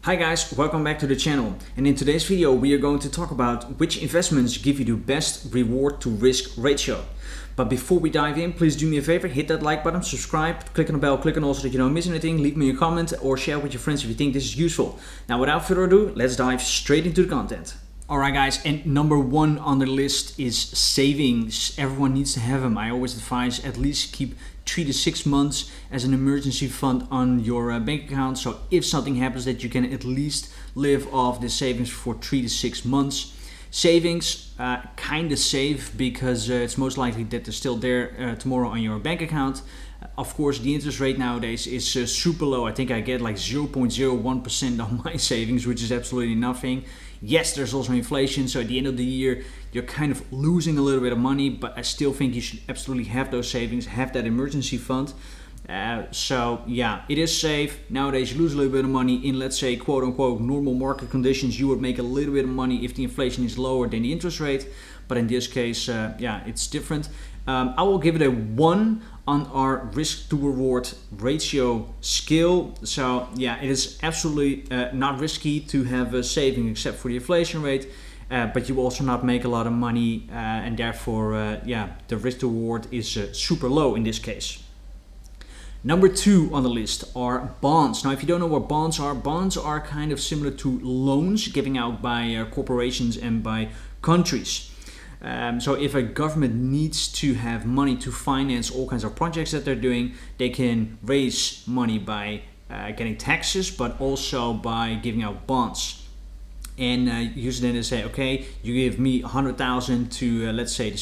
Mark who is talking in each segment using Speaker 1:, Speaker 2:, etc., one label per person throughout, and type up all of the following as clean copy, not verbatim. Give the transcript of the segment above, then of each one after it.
Speaker 1: Hi guys, welcome back to the channel, and in today's video we are going to talk about which investments give you the best reward to risk ratio. But before we dive in, please do me a favor, hit that like button, subscribe, click on the bell, click on all so that you don't miss anything, leave me a comment or share with your friends if you think this is useful. Now without further ado, let's dive straight into the content. Alright guys, and number one on the list is savings. Everyone needs to have them. I always advise at least keep 3 to 6 months as an emergency fund on your bank account. So if something happens that you can at least live off the savings for 3 to 6 months. Savings, kind of safe because it's most likely that they're still there tomorrow on your bank account. Of course, the interest rate nowadays is super low. I think I get like 0.01% on my savings, which is absolutely nothing. Yes, there's also inflation, so at the end of the year, you're kind of losing a little bit of money, but I still think you should absolutely have those savings, have that emergency fund. So yeah, it is safe. Nowadays, you lose a little bit of money in, let's say, quote unquote, normal market conditions. You would make a little bit of money if the inflation is lower than the interest rate. But in this case, yeah, it's different. I will give it a 1 on our risk to reward ratio scale. So yeah, it is absolutely not risky to have a saving except for the inflation rate. But you also not make a lot of money, and therefore, yeah, the risk to reward is super low in this case. Number 2 on the list are bonds. Now, if you don't know what bonds are kind of similar to loans given out by corporations and by countries. So if a government needs to have money to finance all kinds of projects that they're doing, they can raise money by getting taxes, but also by giving out bonds. And usually they say, okay, you give me 100,000 to, let's say,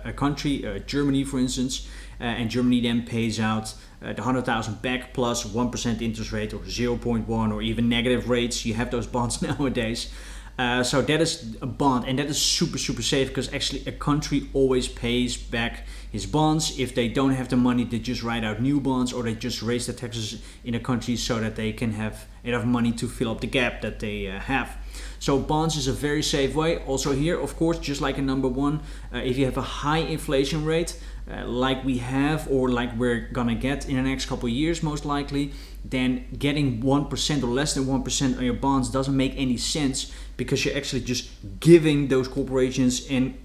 Speaker 1: a country, Germany, for instance, and Germany then pays out the 100,000 back plus 1% interest rate or 0.1 or even negative rates. You have those bonds nowadays. So that is a bond, and that is super safe because actually a country always pays back his bonds. If they don't have the money, they just write out new bonds or they just raise the taxes in a country so that they can have enough money to fill up the gap that they have. So bonds is a very safe way. Also here, of course, just like in number 1, if you have a high inflation rate, like we have or like we're gonna get in the next couple of years most likely, then getting 1% or less than 1% on your bonds doesn't make any sense because you're actually just giving those corporations and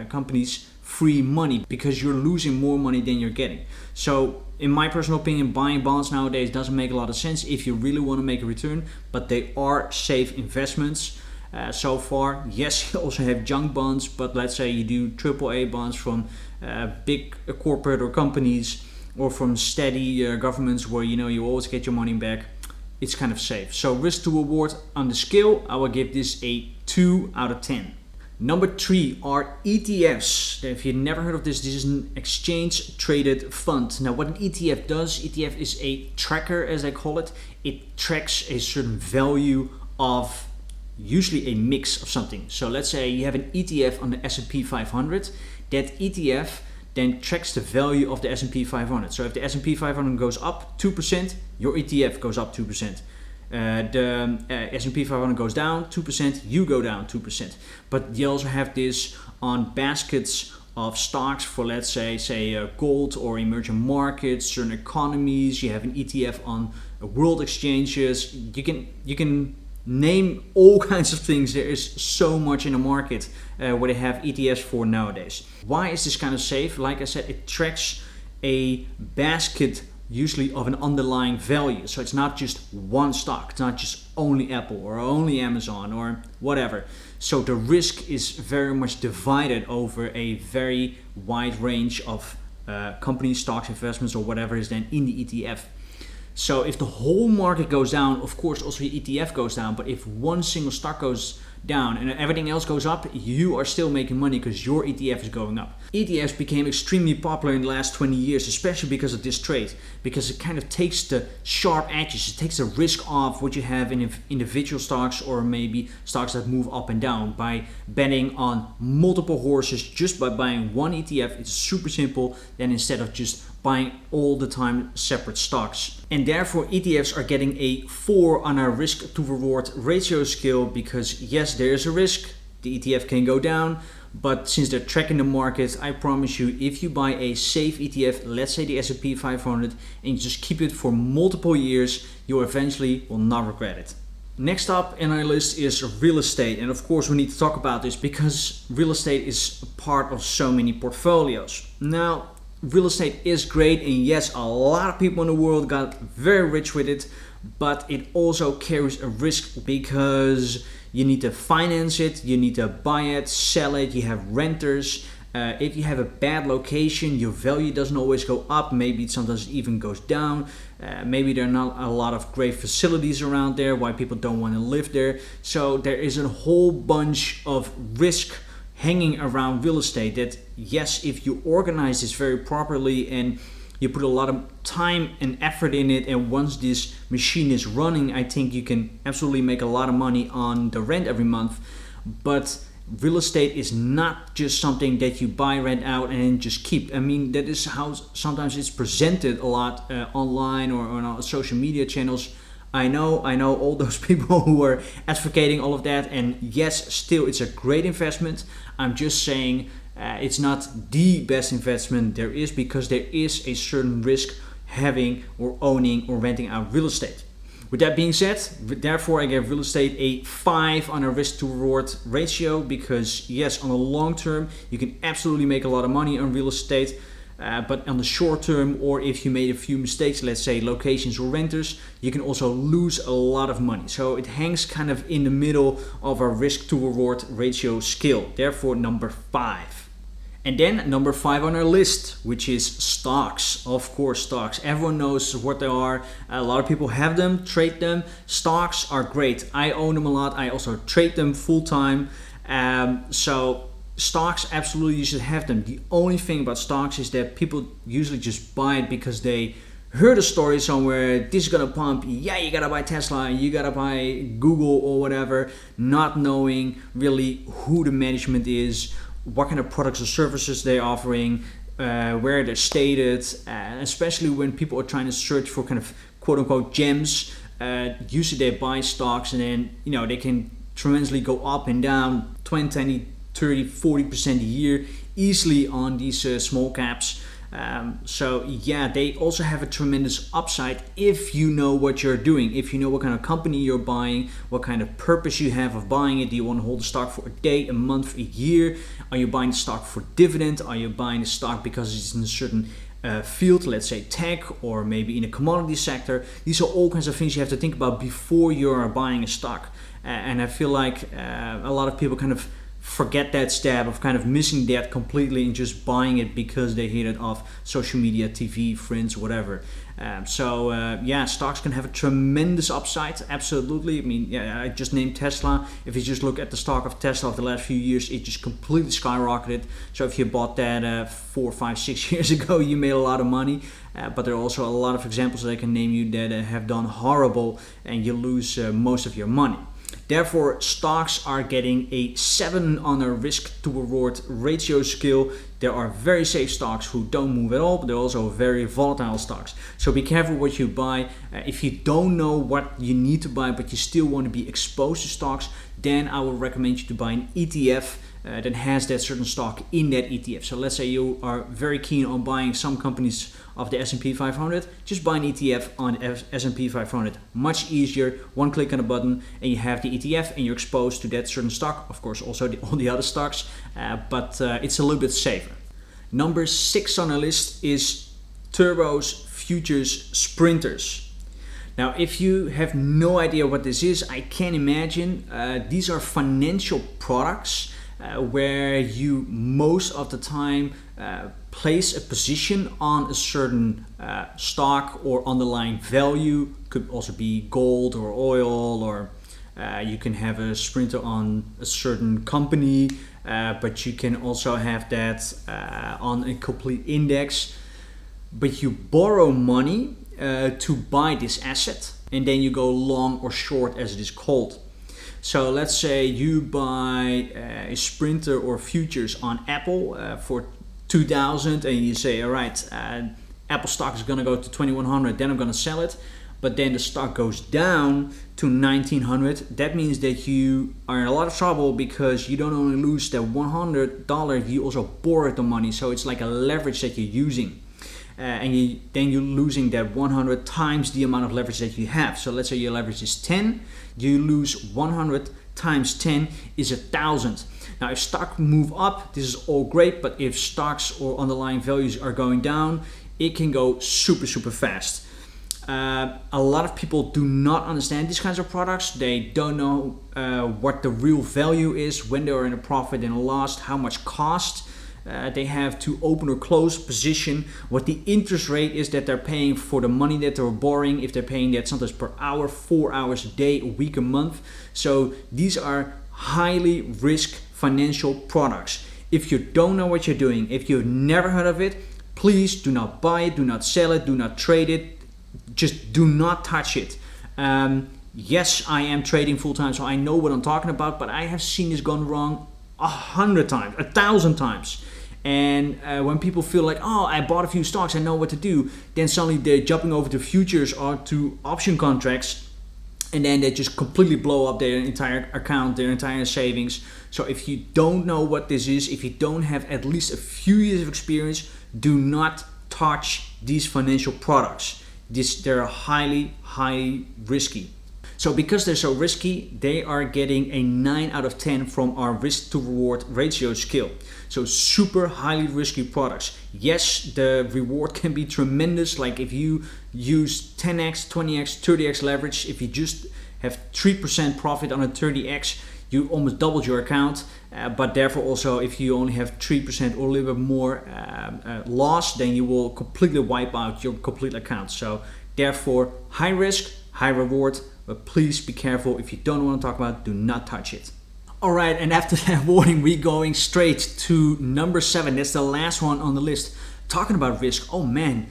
Speaker 1: companies free money because you're losing more money than you're getting. So in my personal opinion, buying bonds nowadays doesn't make a lot of sense if you really want to make a return, but they are safe investments. So far, yes, you also have junk bonds, but let's say you do AAA bonds from big corporate or companies or from steady governments where you always get your money back. It's kind of safe. So risk to reward on the scale, I will give this a 2 out of 10. Number 3 are ETFs. If you've never heard of this, this is an exchange traded fund. Now what an ETF does, ETF is a tracker as I call it. It tracks a certain value of usually a mix of something. So let's say you have an ETF on the S&P 500. That ETF then tracks the value of the S&P 500. So if the S&P 500 goes up 2%, your ETF goes up 2%. The S&P 500 goes down 2%, you go down 2%. But you also have this on baskets of stocks for, let's say gold or emerging markets, certain economies. You have an ETF on world exchanges. You can name all kinds of things. There is so much in the market where they have ETFs for nowadays. Why is this kind of safe? Like I said, it tracks a basket usually of an underlying value. So it's not just one stock. It's not just only Apple or only Amazon or whatever. So the risk is very much divided over a very wide range of companies, stocks, investments, or whatever is then in the ETF. So if the whole market goes down, of course also your ETF goes down, but if one single stock goes down and everything else goes up, you are still making money because your ETF is going up. ETFs became extremely popular in the last 20 years, especially because of this trade, because it kind of takes the sharp edges, it takes the risk off what you have in individual stocks or maybe stocks that move up and down. By betting on multiple horses just by buying one ETF, it's super simple than instead of just buying all the time separate stocks. And therefore ETFs are getting a 4 on our risk to reward ratio scale because yes, there is a risk. The ETF can go down, But since they're tracking the market, I promise you, if you buy a safe ETF, let's say the S&P 500, and you just keep it for multiple years, you eventually will not regret it. Next up in our list is real estate, and of course we need to talk about this because real estate is a part of so many portfolios. Now, real estate is great, and yes, a lot of people in the world got very rich with it, but it also carries a risk because you need to finance it, you need to buy it, sell it, you have renters. If you have a bad location, your value doesn't always go up, maybe it sometimes even goes down. Maybe there are not a lot of great facilities around there, why people don't want to live there. So there is a whole bunch of risk hanging around real estate that, yes, if you organize this very properly and you put a lot of time and effort in it, and once this machine is running, I think you can absolutely make a lot of money on the rent every month. But real estate is not just something that you buy, rent out, and then just keep. I mean, that is how sometimes it's presented a lot online or on social media channels. I know all those people who are advocating all of that, and yes, still it's a great investment. I'm just saying it's not the best investment there is, because there is a certain risk having or owning or renting out real estate. With that being said, therefore I give real estate a 5 on a risk to reward ratio, because yes, on the long term you can absolutely make a lot of money on real estate, but on the short term, or if you made a few mistakes, let's say locations or renters, you can also lose a lot of money. So it hangs kind of in the middle of our risk to reward ratio scale, therefore number 5. And then number 5 on our list, which is stocks. Of course, stocks. Everyone knows what they are. A lot of people have them, trade them. Stocks are great. I own them a lot. I also trade them full time. So stocks, absolutely, you should have them. The only thing about stocks is that people usually just buy it because they heard a story somewhere, this is gonna pump, yeah, you gotta buy Tesla, you gotta buy Google or whatever, not knowing really who the management is, what kind of products or services they're offering, where they're stated, especially when people are trying to search for kind of quote-unquote gems. Usually they buy stocks and then they can tremendously go up and down 20, 30, 40% a year easily on these small caps. So yeah, they also have a tremendous upside if you know what you're doing, if you know what kind of company you're buying, what kind of purpose you have of buying it. Do you want to hold the stock for a day, a month, a year? Are you buying the stock for dividend? Are you buying the stock because it's in a certain field, let's say tech, or maybe in a commodity sector? These are all kinds of things you have to think about before you're buying a stock. And I feel like a lot of people kind of forget that step of kind of missing that completely and just buying it because they hear it off social media, TV, friends, whatever. Yeah, stocks can have a tremendous upside, absolutely. I mean, yeah, I just named Tesla. If you just look at the stock of Tesla of the last few years, it just completely skyrocketed. So if you bought that 4, 5, 6 years ago, you made a lot of money. But there are also a lot of examples that I can name you that have done horrible and you lose most of your money. Therefore, stocks are getting a 7 on a risk to reward ratio scale. There are very safe stocks who don't move at all, but they're also very volatile stocks. So be careful what you buy. If you don't know what you need to buy, but you still want to be exposed to stocks, then I would recommend you to buy an ETF that has that certain stock in that ETF. So let's say you are very keen on buying some companies of the S&P 500, just buy an ETF on S&P 500. Much easier, one click on a button and you have the ETF and you're exposed to that certain stock. Of course, also all the other stocks, but it's a little bit safer. Number 6 on our list is turbos, futures, sprinters. Now, if you have no idea what this is, I can imagine these are financial products where you most of the time place a position on a certain stock or underlying value. Could also be gold or oil, or you can have a sprinter on a certain company, but you can also have that on a complete index. But you borrow money to buy this asset, and then you go long or short, as it is called. So let's say you buy a sprinter or futures on Apple for 2,000, and you say, all right, Apple stock is going to go to 2,100, then I'm going to sell it. but then the stock goes down to 1900, that means that you are in a lot of trouble, because you don't only lose that $100, you also borrowed the money. So it's like a leverage that you're using. And then you're losing that 100 times the amount of leverage that you have. So let's say your leverage is 10, you lose 100 times 10 is 1,000. Now if stock move up, this is all great, but if stocks or underlying values are going down, it can go super fast. A lot of people do not understand these kinds of products. They don't know what the real value is, when they are in a profit and a loss, how much cost they have to open or close position, what the interest rate is that they're paying for the money that they're borrowing, if they're paying that sometimes per hour, 4 hours a day, a week, a month. So these are highly risk financial products. If you don't know what you're doing, if you've never heard of it, please do not buy it, do not sell it, do not trade it, just do not touch it. Yes, I am trading full-time, so I know what I'm talking about, but I have seen this gone wrong 100 times, 1,000 times. And when people feel like, oh, I bought a few stocks, I know what to do, then suddenly they're jumping over to futures or to option contracts, and then they just completely blow up their entire account, their entire savings. So if you don't know what this is, if you don't have at least a few years of experience, do not touch these financial products. They're highly risky. So because they're so risky, they are getting a 9 out of 10 from our risk to reward ratio scale. So super highly risky products. Yes, the reward can be tremendous. Like if you use 10x, 20x, 30x leverage, if you just have 3% profit on a 30x, you almost doubled your account. But therefore also, if you only have 3% or a little bit more loss, then you will completely wipe out your complete account. So therefore, high risk, high reward. But please be careful. If you don't want to talk about it, do not touch it. Alright, and after that warning, we're going straight to number 7. That's the last one on the list. Talking about risk, oh man,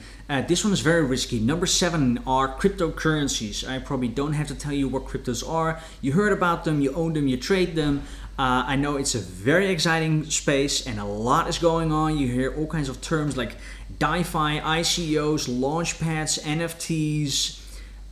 Speaker 1: this one is very risky. Number 7 are cryptocurrencies. I probably don't have to tell you what cryptos are. You heard about them, you own them, you trade them. I know it's a very exciting space and a lot is going on. You hear all kinds of terms like DeFi, ICOs, launchpads, NFTs.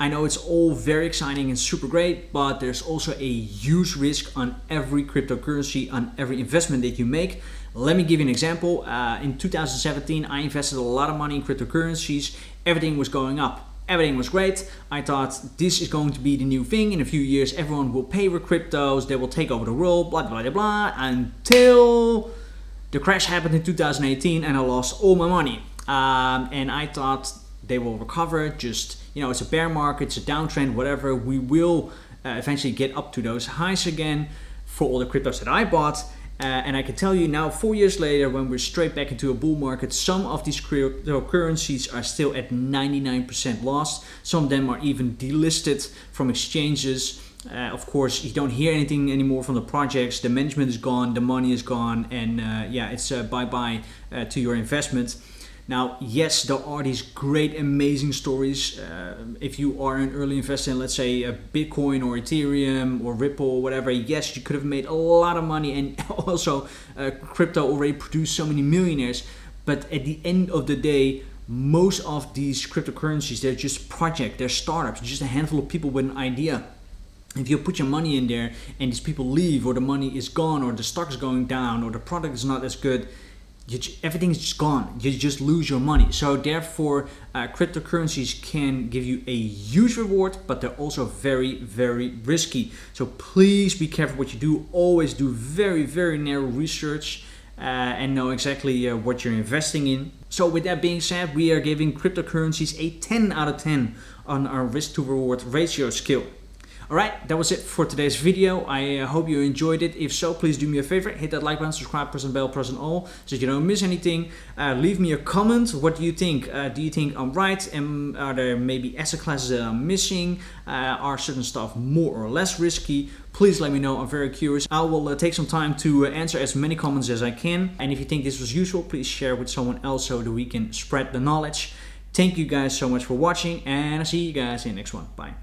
Speaker 1: I know it's all very exciting and super great, but there's also a huge risk on every cryptocurrency, on every investment that you make. Let me give you an example. In 2017, I invested a lot of money in cryptocurrencies. Everything was going up. Everything was great. I thought this is going to be the new thing. In a few years, everyone will pay with cryptos. They will take over the world, blah, blah, blah, blah, until the crash happened in 2018 and I lost all my money. And I thought they will recover, just, you know, it's a bear market, it's a downtrend, whatever. We will eventually get up to those highs again for all the cryptos that I bought. And I can tell you now, 4 years later, when we're straight back into a bull market, some of these cryptocurrencies are still at 99% lost. Some of them are even delisted from exchanges. Of course, you don't hear anything anymore from the projects. The management is gone, the money is gone, and yeah, it's bye-bye to your investment. Now, yes, there are these great, amazing stories. If you are an early investor in, let's say, Bitcoin or Ethereum or Ripple or whatever, yes, you could have made a lot of money, and also crypto already produced so many millionaires. But at the end of the day, most of these cryptocurrencies, they're just projects, they're startups, just a handful of people with an idea. If you put your money in there and these people leave, or the money is gone, or the stock is going down, or the product is not as good, everything's just gone. You just lose your money. So therefore, cryptocurrencies can give you a huge reward, but they're also very risky. So please be careful what you do. Always do very narrow research and know exactly what you're investing in. So with that being said, we are giving cryptocurrencies a 10 out of 10 on our risk to reward ratio scale. Alright, that was it for today's video. I hope you enjoyed it. If so, please do me a favor. Hit that like button, subscribe, press the bell, press on all, so that you don't miss anything. Leave me a comment. What do you think? Do you think I'm right? Are there maybe asset classes that I'm missing? Are certain stuff more or less risky? Please let me know. I'm very curious. I will take some time to answer as many comments as I can. And if you think this was useful, please share with someone else so that we can spread the knowledge. Thank you guys so much for watching, and I'll see you guys in the next one. Bye.